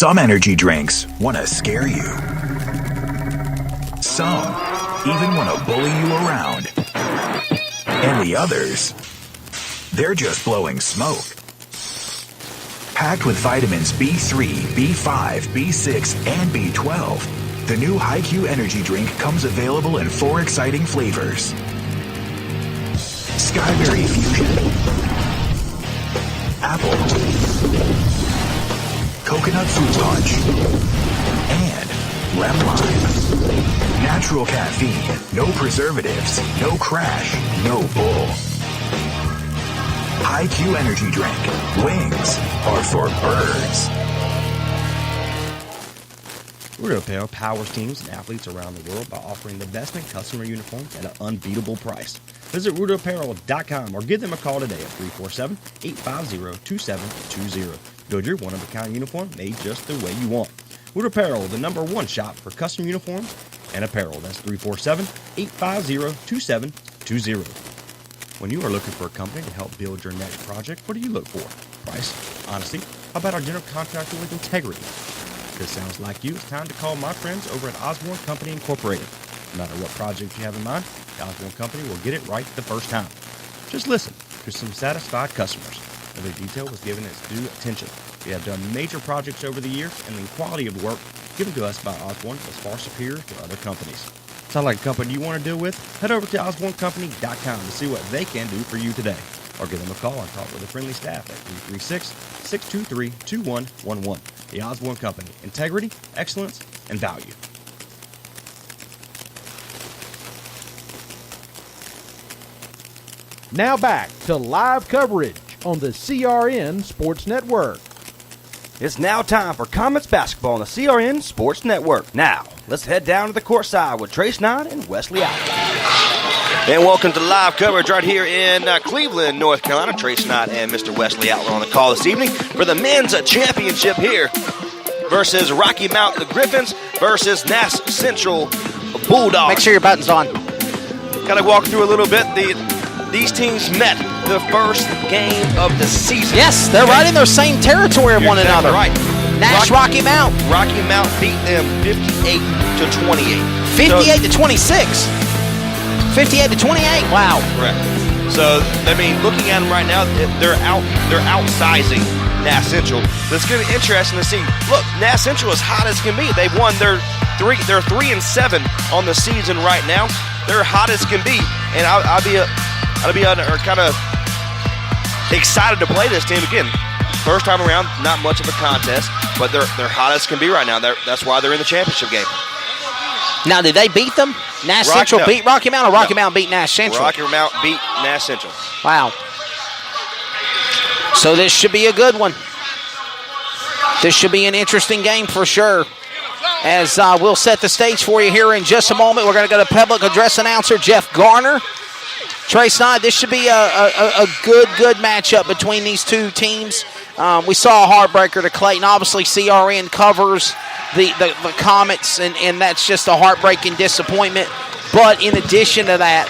Some energy drinks want to scare you. Some even want to bully you around. And the others, they're just blowing smoke. Packed with vitamins B3, B5, B6, and B12, the new HiQ energy drink comes available in 4 exciting flavors. Skyberry Fusion, Apple, Coconut Fruit Punch, and Lemon Lime. Natural caffeine, no preservatives, no crash, no bull. HiQ energy drink. Wings are for birds. Rudo Apparel powers teams and athletes around the world by offering the best in customer uniforms at an unbeatable price. Visit RudoApparel.com or give them a call today at 347-850-2720. Build your one-of-a-kind uniform made just the way you want. Rudo Apparel, the #1 shop for custom uniforms and apparel. That's 347-850-2720. When you are looking for a company to help build your next project, what do you look for? Price? Honesty? How about our general contractor with integrity? If this sounds like you, it's time to call my friends over at Osborne Company Incorporated. No matter what project you have in mind, the Osborne Company will get it right the first time. Just listen to some satisfied customers. Every detail was given its due attention. We have done major projects over the years, and the quality of work given to us by Osborne is far superior to other companies. Sound like a company you want to deal with? Head over to OsborneCompany.com to see what they can do for you today. Or give them a call and talk with a friendly staff at 336-623-2111. The Osborne Company. Integrity, excellence, and value. Now back to live coverage on the CRN Sports Network. It's now time for Comets basketball on the CRN Sports Network. Now, let's head down to the court side with Trace Nod and Wesley Outlaw. And welcome to live coverage right here in Cleveland, North Carolina. Trace Nod and Mr. Wesley Outlaw on the call this evening for the men's championship here versus Rocky Mount the Griffins versus Nash Central Bulldogs. Make sure your button's on. Kind of walk through a little bit. These teams met the first game of the season. Yes, they're right in their same territory of one another. Right. Nash, Rocky Mount. Rocky Mount beat them 58-28. 58-26. 58-28. Wow. Correct. So, I mean, looking at them right now, they're outsizing Nash Central. So it's going to be interesting to see. Look, Nash Central is hot as can be. They've won they're 3-7 on the season right now. They're hot as can be, and I'll be kind of excited to play this team again. First time around, not much of a contest, but they're hot as can be right now. That's why they're in the championship game. Now, did they beat them? Nash Central beat Rocky Mount, or Rocky Mount beat Nash Central? Rocky Mount beat Nash Central. Wow. So this should be a good one. This should be an interesting game for sure. As we'll set the stage for you here in just a moment. We're going to go to public address announcer Jeff Garner. Trace Nod, this should be a good matchup between these two teams. We saw a heartbreaker to Clayton. Obviously, CRN covers the Comets, and that's just a heartbreaking disappointment. But in addition to that,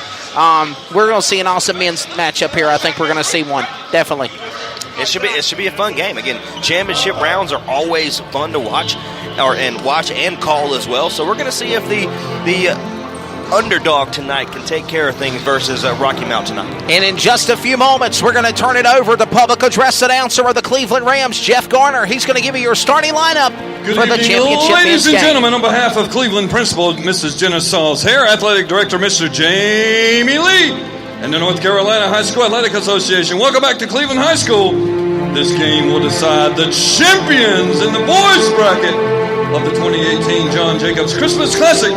we're going to see an awesome men's matchup here. I think we're going to see one, definitely. It should be a fun game. Again, championship rounds are always fun to watch, and call as well. So we're going to see if the underdog tonight can take care of things versus Rocky Mount tonight. And in just a few moments, we're going to turn it over to public address announcer of the Cleveland Rams, Jeff Garner. He's going to give you your starting lineup for the championship ladies and game. gentlemen. On behalf of Cleveland Principal Mrs. Jenna Sauls-Hare, Athletic Director Mr. Jamie Lee, and the North Carolina High School Athletic Association, welcome back to Cleveland High School. This game will decide the champions in the boys bracket of the 2018 John Jacobs Christmas Classic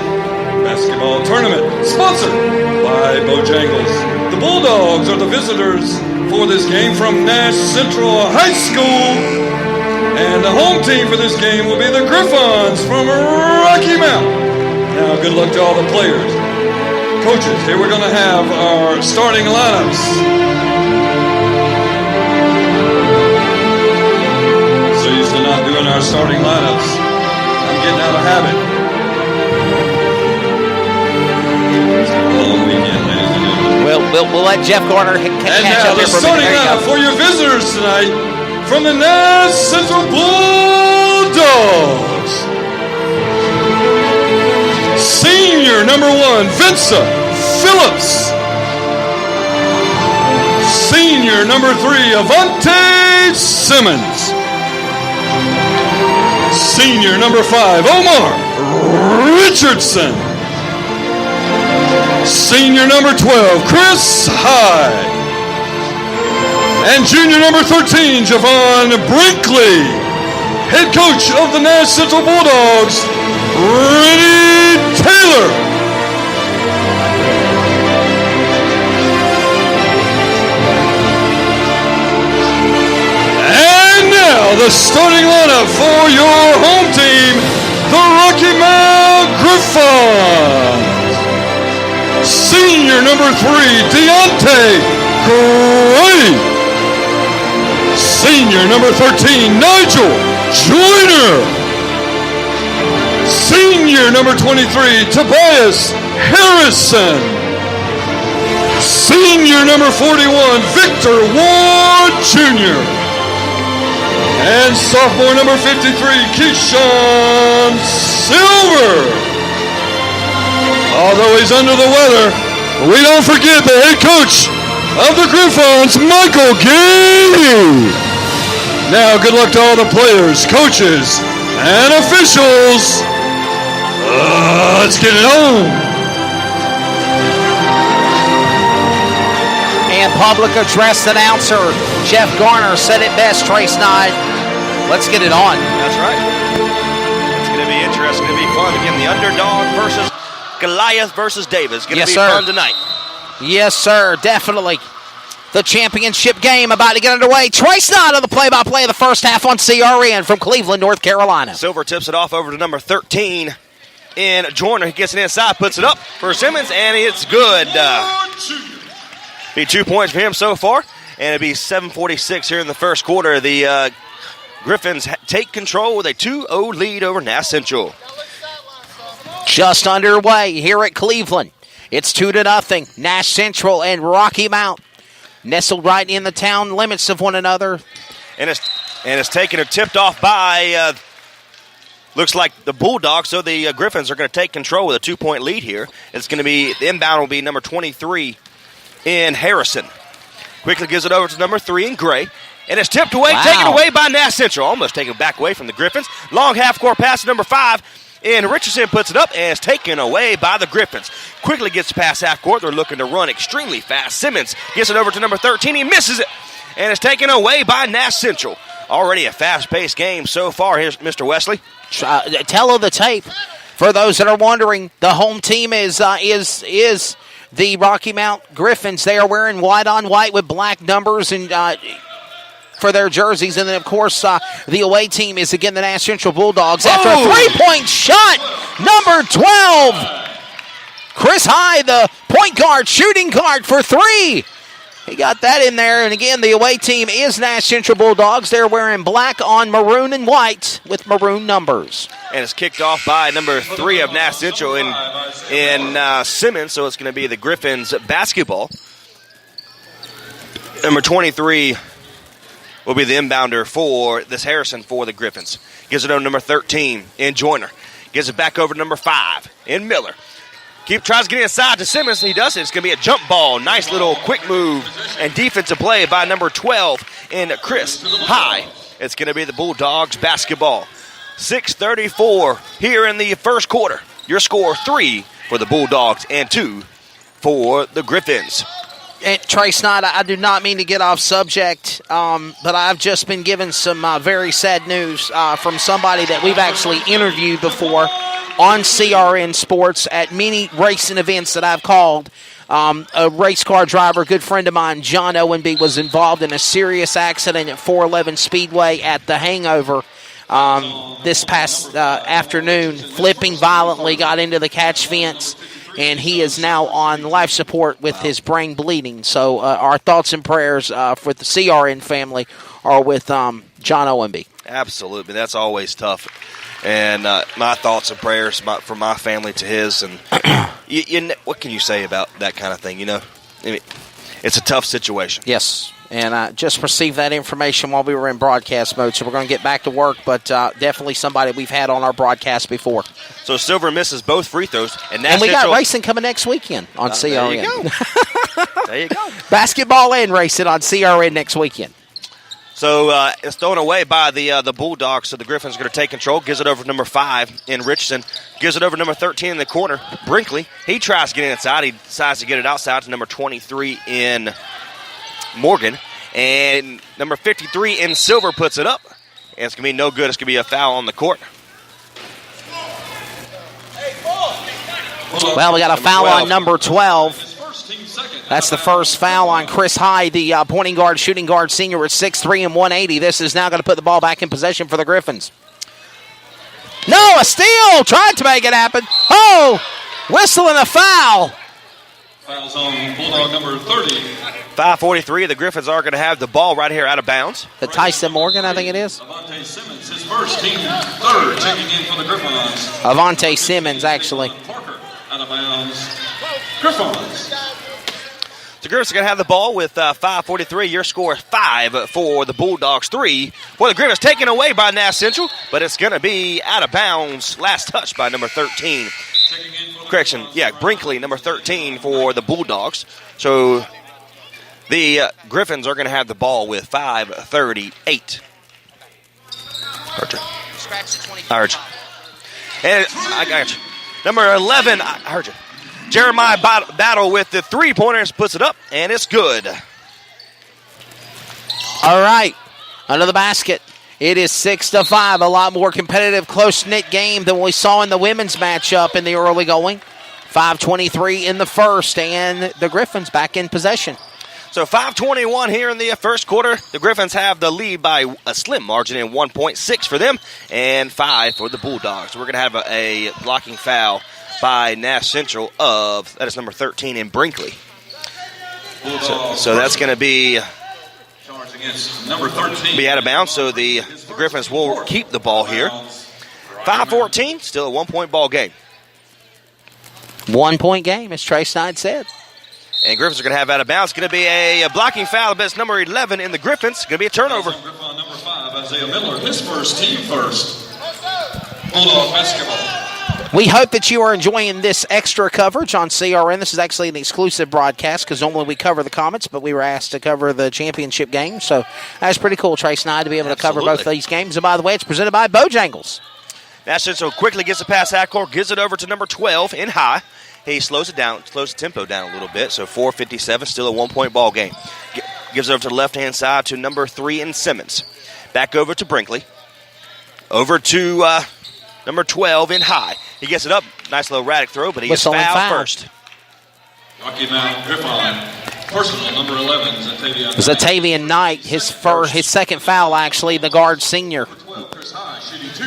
basketball tournament, sponsored by Bojangles. The Bulldogs are the visitors for this game from Nash Central High School, and the home team for this game will be the Griffons from Rocky Mount. Now, good luck to all the players. Coaches, here we're going to have our starting lineups. So used to not doing our starting lineups. I'm getting out of habit. We'll let Jeff Garner catch up here for a minute. And now the starting lineup for your visitors tonight from the Nash Central Bulldogs. Bulldogs. Senior number 1, Vincent Phillips. Senior number 3, Avante Simmons. Senior number 5, Omar Richardson. Senior number 12, Chris Hyde. And junior number 13, Javon Brinkley. Head coach of the Nash Central Bulldogs, Rennie Taylor. And now the starting lineup for your home team, the Rocky Mount Griffons. Senior number 3, Deontay Gray. Senior number 13, Nigel Joyner. Senior number 23, Tobias Harrison. Senior number 41, Victor Ward Jr. And sophomore number 53, Keyshawn Silver. Although he's under the weather, we don't forget the head coach of the Griffons, Michael Gay. Now, good luck to all the players, coaches, and officials. Let's get it on. And public address announcer Jeff Garner said it best, Trace Knight. Let's get it on. That's right. It's going to be interesting. It's going to be fun. Again, the underdog versus Goliath versus Davis. It's going to be fun tonight. Yes, sir. Definitely. The championship game about to get underway. Trace Knight on the play-by-play of the first half on CRN from Cleveland, North Carolina. Silver tips it off over to number 13 in Joyner. He gets it inside, puts it up for Simmons, and it's good. Be 2 points for him so far, and it'll be 7:46 here in the first quarter. The Griffins take control with a 2-0 lead over Nash Central. Just underway here at Cleveland. It's 2-0. Nash Central and Rocky Mount nestled right in the town limits of one another. And it's taken or tipped off by, looks like the Bulldogs, so the Griffins are going to take control with a 2-point lead here. It's going to be, the inbound will be number 23 in Harrison. Quickly gives it over to number 3 in Gray. And it's tipped away, taken away by Nash Central. Almost taken back away from the Griffins. Long half-court pass to number 5. And Richardson puts it up and it's taken away by the Griffins. Quickly gets past half-court. They're looking to run extremely fast. Simmons gets it over to number 13. He misses it. And it's taken away by Nash Central. Already a fast-paced game so far. Here's Mr. Wesley. Tell of the tape. For those that are wondering, the home team is the Rocky Mount Griffins. They are wearing white on white with black numbers and for their jerseys. And then, of course, the away team is, again, the Nash Central Bulldogs. After a three-point shot, number 12, Chris Hyde, the point guard, shooting guard for 3. He got that in there. And, again, the away team is Nash Central Bulldogs. They're wearing black on maroon and white with maroon numbers. And it's kicked off by number 3 of Nash Central in Simmons. So it's going to be the Griffins basketball. Number 23 will be the inbounder for this Harrison for the Griffins. Gives it over to number 13 in Joyner. Gives it back over to number 5 in Miller. Tries to get inside to Simmons. He does it. It's going to be a jump ball. Nice little quick move and defensive play by number 12 in Chris High. It's going to be the Bulldogs basketball. 6:34 here in the first quarter. Your score 3 for the Bulldogs and 2 for the Griffins. And Trace Knight, I do not mean to get off subject, but I've just been given some very sad news from somebody that we've actually interviewed before on CRN Sports at many racing events that I've called. A race car driver, good friend of mine, John Owenby, was involved in a serious accident at 411 Speedway at the Hangover this past afternoon, flipping violently, got into the catch fence, and he is now on life support with his brain bleeding. So our thoughts and prayers for the CRN family are with John Owenby. Absolutely. That's always tough. And my thoughts and prayers from my family to his. And what can you say about that kind of thing? You know, I mean, it's a tough situation. Yes. And I just received that information while we were in broadcast mode, so we're going to get back to work, but definitely somebody we've had on our broadcast before. So Silver misses both free throws. And we got racing coming next weekend on CRN. There you go. There you go. Basketball and racing on CRN next weekend. So it's thrown away by the Bulldogs, so the Griffins are going to take control. Gives it over to number 5 in Richardson. Gives it over to number 13 in the corner, Brinkley. He tries to get inside. He decides to get it outside to number 23 in Morgan. And number 53 in Silver puts it up. And it's going to be no good. It's going to be a foul on the court. Well, we got a foul on number 12. That's the first foul on Chris Hyde, the pointing guard, shooting guard senior at 6'3" and 180. This is now going to put the ball back in possession for the Griffins. No, a steal! Tried to make it happen. Oh, whistle and a foul. Fouls on Bulldog number 30. 5:43. The Griffins are going to have the ball right here out of bounds. The Tyson Morgan, I think it is. Avante Simmons, his first team third, checking in for the Griffins. Avante Simmons, actually. Parker out of bounds. Griffins. The Griffins are going to have the ball with 5:43. Your score 5 for the Bulldogs, 3 for the Griffins. Taken away by Nash Central, but it's going to be out of bounds. Last touch by number 13. Correction, Brinkley, number 13 for the Bulldogs. So the Griffins are going to have the ball with 5:38. Arch. And I got you. Number 11, I heard you. Jeremiah Battle with the three-pointers, puts it up, and it's good. All right, under the basket. It is 6-5, a lot more competitive, close-knit game than we saw in the women's matchup in the early going. 5:23 in the first, and the Griffins back in possession. So 5:21 here in the first quarter. The Griffins have the lead by a slim margin in 1.6 for them and 5 for the Bulldogs. We're going to have a blocking foul by Nash Central that is number 13 in Brinkley. So that's going to be number 13. Be out of bounds, so the Griffins will keep the ball here. 5:14, still a 1-point ball game. 1-point game, as Trey Snyde said. And Griffins are going to have out of bounds. It's going to be a blocking foul, but it's number 11 in the Griffins. It's going to be a turnover. Griffin number 5, Isaiah Miller, his first team first. Bulldog basketball. We hope that you are enjoying this extra coverage on CRN. This is actually an exclusive broadcast because normally we cover the Comets, but we were asked to cover the championship game. So that's pretty cool, Trey Snyde, to be able to cover both of these games. And by the way, it's presented by Bojangles. Nash Central quickly gets the pass half court, gives it over to number 12 in High. He slows it down, slows the tempo down a little bit. So 4:57, still a 1-point ball game. Gives it over to the left-hand side to number 3 in Simmons. Back over to Brinkley. Over to number 12 in High. He gets it up. Nice little erratic throw, but he gets fouled first. Rocky Mount Griffin. Personal number 11, Zatavian Knight, his second foul, actually, the guard senior. 12, Chris High, shooting 2.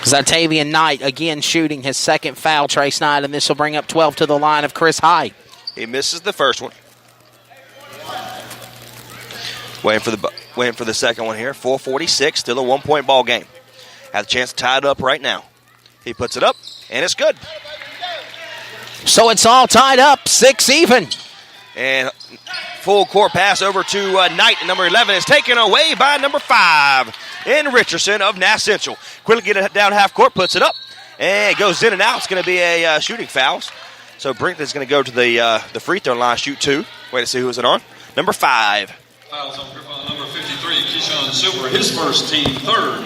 Zatavian Knight, again, shooting his second foul, Trey Snyde, and this will bring up 12 to the line of Chris Hyde. He misses the first one. Waiting for the second one here. 4:46, still a 1-point ball game. Has a chance to tie it up right now. He puts it up, and it's good. So it's all tied up, 6 even. And full court pass over to Knight. Number 11 is taken away by number 5 in Richardson of Nash Central. Quickly get it down half court, puts it up, and it goes in and out. It's going to be a shooting foul. So Brinkley's going to go to the free throw line, shoot 2. Wait to see who is it on. Number 5. Fouls on number 53, Keyshawn Silver, his first team third.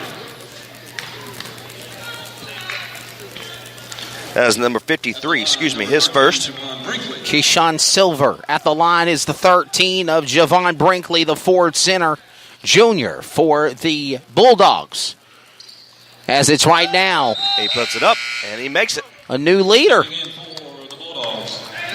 That is number 53, his first. Keyshawn Silver at the line is the 13 of Javon Brinkley, the forward center junior for the Bulldogs. As it's right now. He puts it up, and he makes it. A new leader.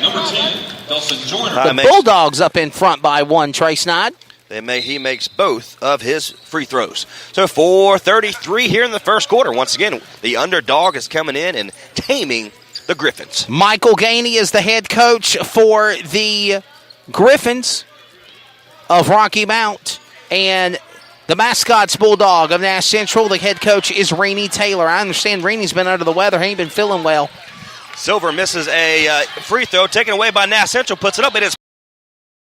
Number 10, Dawson Joyner. The Bulldogs up in front by 1, Trey Snyde. He makes both of his free throws. So 4:33 here in the first quarter. Once again, the underdog is coming in and taming the Griffins. Michael Gainey is the head coach for the Griffins of Rocky Mount. And the mascot's Bulldog of Nash Central. The head coach is Rainey Taylor. I understand Rainey's been under the weather. He ain't been feeling well. Silver misses a free throw taken away by Nash Central, puts it up. It is